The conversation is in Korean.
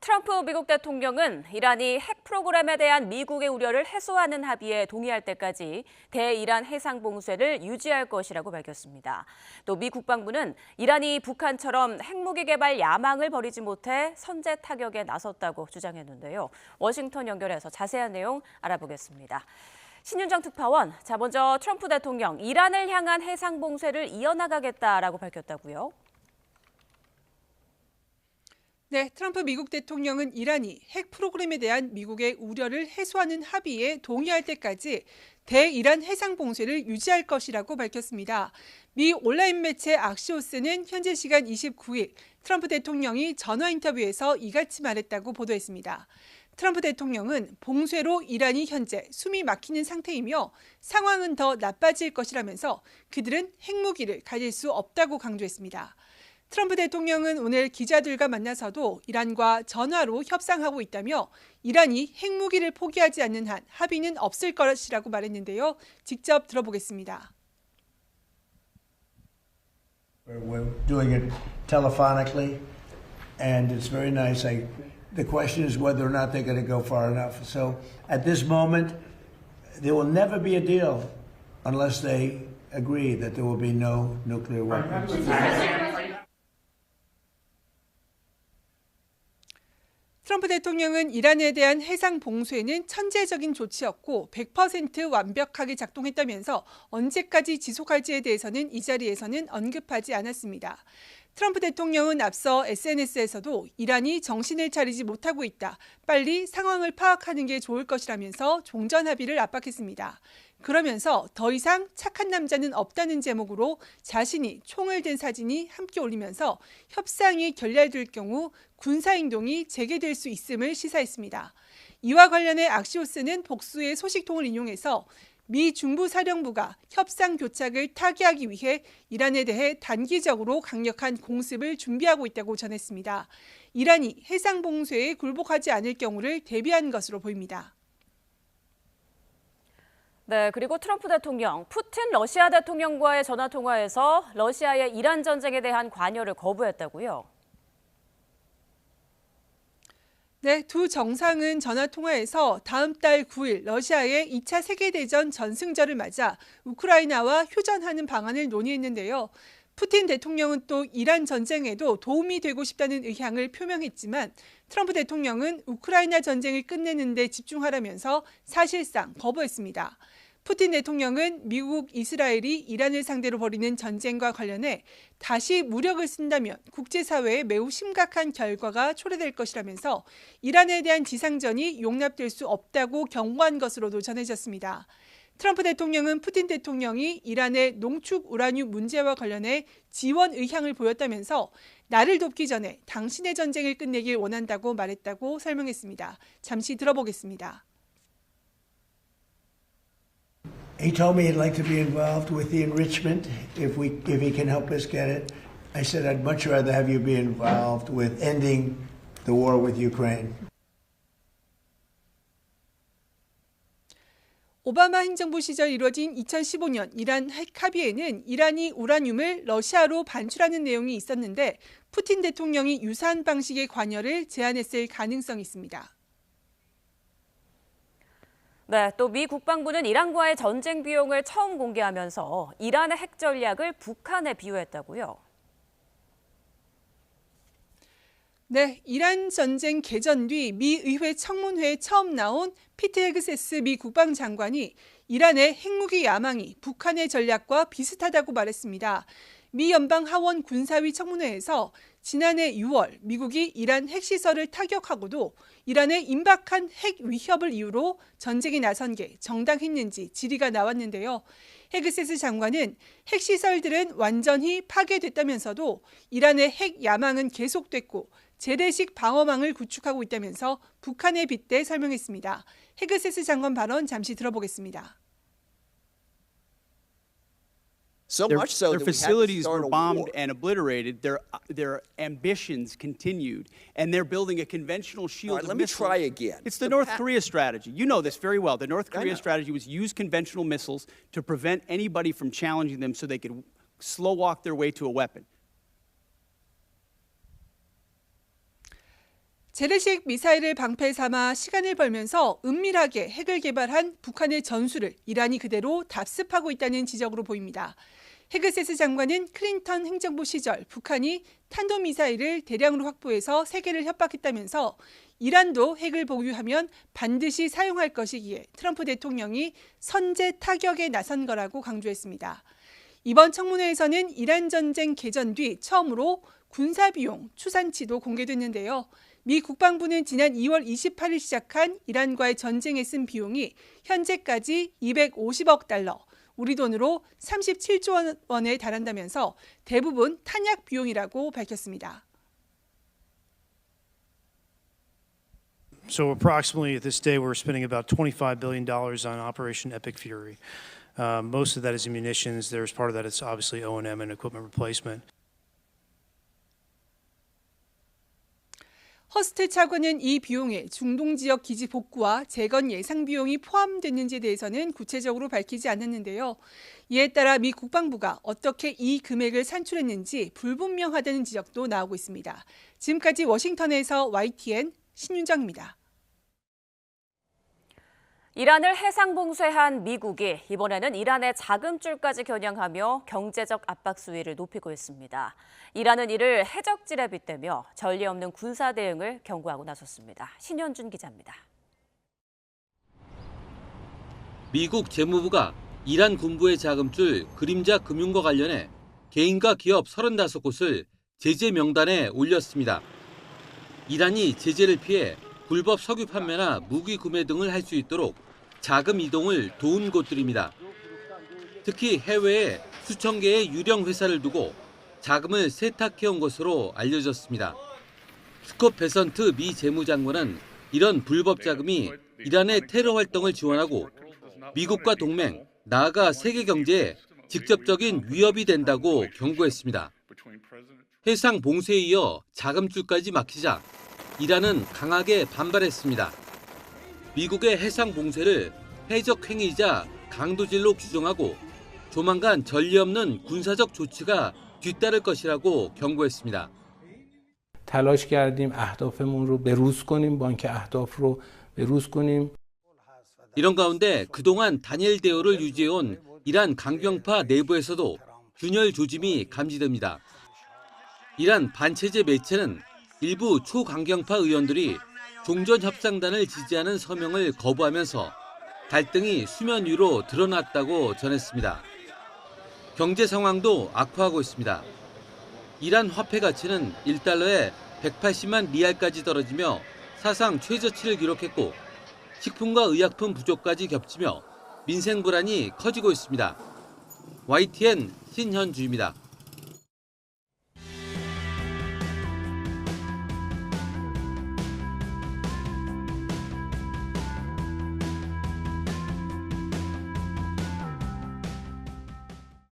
트럼프 미국 대통령은 이란이 핵 프로그램에 대한 미국의 우려를 해소하는 합의에 동의할 때까지 대이란 해상 봉쇄를 유지할 것이라고 밝혔습니다. 또 미 국방부는 이란이 북한처럼 핵무기 개발 야망을 버리지 못해 선제 타격에 나섰다고 주장했는데요. 워싱턴 연결해서 자세한 내용 알아보겠습니다. 신윤정 특파원, 먼저 트럼프 대통령 이란을 향한 해상 봉쇄를 이어나가겠다라고 밝혔다고요? 네, 트럼프 미국 대통령은 이란이 핵 프로그램에 대한 미국의 우려를 해소하는 합의에 동의할 때까지 대이란 해상 봉쇄를 유지할 것이라고 밝혔습니다. 미 온라인 매체 악시오스는 현재 시간 29일 트럼프 대통령이 전화 인터뷰에서 이같이 말했다고 보도했습니다. 트럼프 대통령은 봉쇄로 이란이 현재 숨이 막히는 상태이며 상황은 더 나빠질 것이라면서 그들은 핵무기를 가질 수 없다고 강조했습니다. 트럼프 대통령은 오늘 기자들과 만나서도 이란과 전화로 협상하고 있다며 이란이 핵무기를 포기하지 않는 한 합의는 없을 것이라고 말했는데요. 직접 들어보겠습니다. We're doing it telephonically, and it's very nice. The question is whether or not they're going to go far enough. So at this moment, there will never be a deal unless they agree that there will be no nuclear weapons. 트럼프 대통령은 이란에 대한 해상 봉쇄는 천재적인 조치였고 100% 완벽하게 작동했다면서 언제까지 지속할지에 대해서는 이 자리에서는 언급하지 않았습니다. 트럼프 대통령은 앞서 SNS에서도 이란이 정신을 차리지 못하고 있다. 빨리 상황을 파악하는 게 좋을 것이라면서 종전 합의를 압박했습니다. 그러면서 더 이상 착한 남자는 없다는 제목으로 자신이 총을 든 사진이 함께 올리면서 협상이 결렬될 경우 군사행동이 재개될 수 있음을 시사했습니다. 이와 관련해 악시오스는 복수의 소식통을 인용해서 미 중부사령부가 협상 교착을 타개하기 위해 이란에 대해 단기적으로 강력한 공습을 준비하고 있다고 전했습니다. 이란이 해상 봉쇄에 굴복하지 않을 경우를 대비한 것으로 보입니다. 네, 그리고 트럼프 대통령, 푸틴 러시아 대통령과의 전화통화에서 러시아의 이란 전쟁에 대한 관여를 거부했다고요? 네, 두 정상은 전화통화에서 다음 달 9일 러시아의 2차 세계대전 전승절을 맞아 우크라이나와 휴전하는 방안을 논의했는데요. 푸틴 대통령은 또 이란 전쟁에도 도움이 되고 싶다는 의향을 표명했지만 트럼프 대통령은 우크라이나 전쟁을 끝내는 데 집중하라면서 사실상 거부했습니다. 푸틴 대통령은 미국, 이스라엘이 이란을 상대로 벌이는 전쟁과 관련해 다시 무력을 쓴다면 국제사회에 매우 심각한 결과가 초래될 것이라면서 이란에 대한 지상전이 용납될 수 없다고 경고한 것으로도 전해졌습니다. 트럼프 대통령은 푸틴 대통령이 이란의 농축 우라늄 문제와 관련해 지원 의향을 보였다면서 나를 돕기 전에 당신의 전쟁을 끝내길 원한다고 말했다고 설명했습니다. 잠시 들어보겠습니다. He told me he'd like to be involved with the enrichment if he can help us get it. I said I'd much rather have you be involved with ending the war with Ukraine. 오바마 행정부 시절 이루어진 2015년 이란 핵 합의에는 이란이 우라늄을 러시아로 반출하는 내용이 있었는데 푸틴 대통령이 유사한 방식의 관여를 제안했을 가능성이 있습니다. 네, 또 미 국방부는 이란과의 전쟁 비용을 처음 공개하면서 이란의 핵 전략을 북한에 비유했다고요? 네, 이란 전쟁 개전 뒤 미 의회 청문회에 처음 나온 피트 헤그세스 미 국방장관이 이란의 핵무기 야망이 북한의 전략과 비슷하다고 말했습니다. 미 연방 하원 군사위 청문회에서 지난해 6월 미국이 이란 핵시설을 타격하고도 이란의 임박한 핵 위협을 이유로 전쟁에 나선 게 정당했는지 질의가 나왔는데요. 헤그세스 장관은 핵시설들은 완전히 파괴됐다면서도 이란의 핵 야망은 계속됐고 재래식 방어망을 구축하고 있다면서 북한에 빗대 설명했습니다. 헤그세스 장관 발언 잠시 들어보겠습니다. So much so that their facilities were bombed and obliterated. Their ambitions continued, and they're building a conventional shield of missiles. Let me try again. It's the North Korea strategy. You know this very well. The North Korea strategy was use conventional missiles to prevent anybody from challenging them, so they could slow walk their way to a weapon. 재래식 미사일을 방패 삼아 시간을 벌면서 은밀하게 핵을 개발한 북한의 전술을 이란이 그대로 답습하고 있다는 지적으로 보입니다. 헤그세스 장관은 클린턴 행정부 시절 북한이 탄도미사일을 대량으로 확보해서 세계를 협박했다면서 이란도 핵을 보유하면 반드시 사용할 것이기에 트럼프 대통령이 선제 타격에 나선 거라고 강조했습니다. 이번 청문회에서는 이란 전쟁 개전 뒤 처음으로 군사비용 추산치도 공개됐는데요. 미 국방부는 지난 2월 28일 시작한 이란과의 전쟁에 쓴 비용이 현재까지 250억 달러, 우리 돈으로 37조 원에 달한다면서 대부분 탄약 비용이라고 밝혔습니다. So approximately at this day, we're spending about $25 billion on Operation Epic Fury. Most of that is munitions. There's part of that is obviously O&M and equipment replacement. 허스트 차관은 이 비용에 중동 지역 기지 복구와 재건 예상 비용이 포함됐는지에 대해서는 구체적으로 밝히지 않았는데요. 이에 따라 미 국방부가 어떻게 이 금액을 산출했는지 불분명하다는 지적도 나오고 있습니다. 지금까지 워싱턴에서 YTN 신윤정입니다. 이란을 해상 봉쇄한 미국이 이번에는 이란의 자금줄까지 겨냥하며 경제적 압박 수위를 높이고 있습니다. 이란은 이를 해적질에 빗대며 전례 없는 군사 대응을 경고하고 나섰습니다. 신현준 기자입니다. 미국 재무부가 이란 군부의 자금줄 그림자 금융과 관련해 개인과 기업 35곳을 제재 명단에 올렸습니다. 이란이 제재를 피해 불법 석유 판매나 무기 구매 등을 할 수 있도록 자금 이동을 도운 곳들입니다. 특히 해외에 수천 개의 유령 회사를 두고 자금을 세탁해온 것으로 알려졌습니다. 스콧 베선트 미 재무장관은 이런 불법 자금이 이란의 테러 활동을 지원하고 미국과 동맹, 나아가 세계 경제에 직접적인 위협이 된다고 경고했습니다. 해상 봉쇄에 이어 자금줄까지 막히자 이란은 강하게 반발했습니다. 미국의 해상 봉쇄를 해적 행위이자 강도질로 규정하고 조만간 전례 없는 군사적 조치가 뒤따를 것이라고 경고했습니다. تلاش کردیم اهدافمون رو بروز کنیم بانک اهداف رو بروز کنیم. 이런 가운데 그동안 단일 대우를 유지해온 이란 강경파 내부에서도 균열 조짐이 감지됩니다. 이란 반체제 매체는 일부 초강경파 의원들이 종전협상단을 지지하는 서명을 거부하면서 갈등이 수면 위로 드러났다고 전했습니다. 경제 상황도 악화하고 있습니다. 이란 화폐 가치는 1달러에 180만 리알까지 떨어지며 사상 최저치를 기록했고 식품과 의약품 부족까지 겹치며 민생 불안이 커지고 있습니다. YTN 신현주입니다.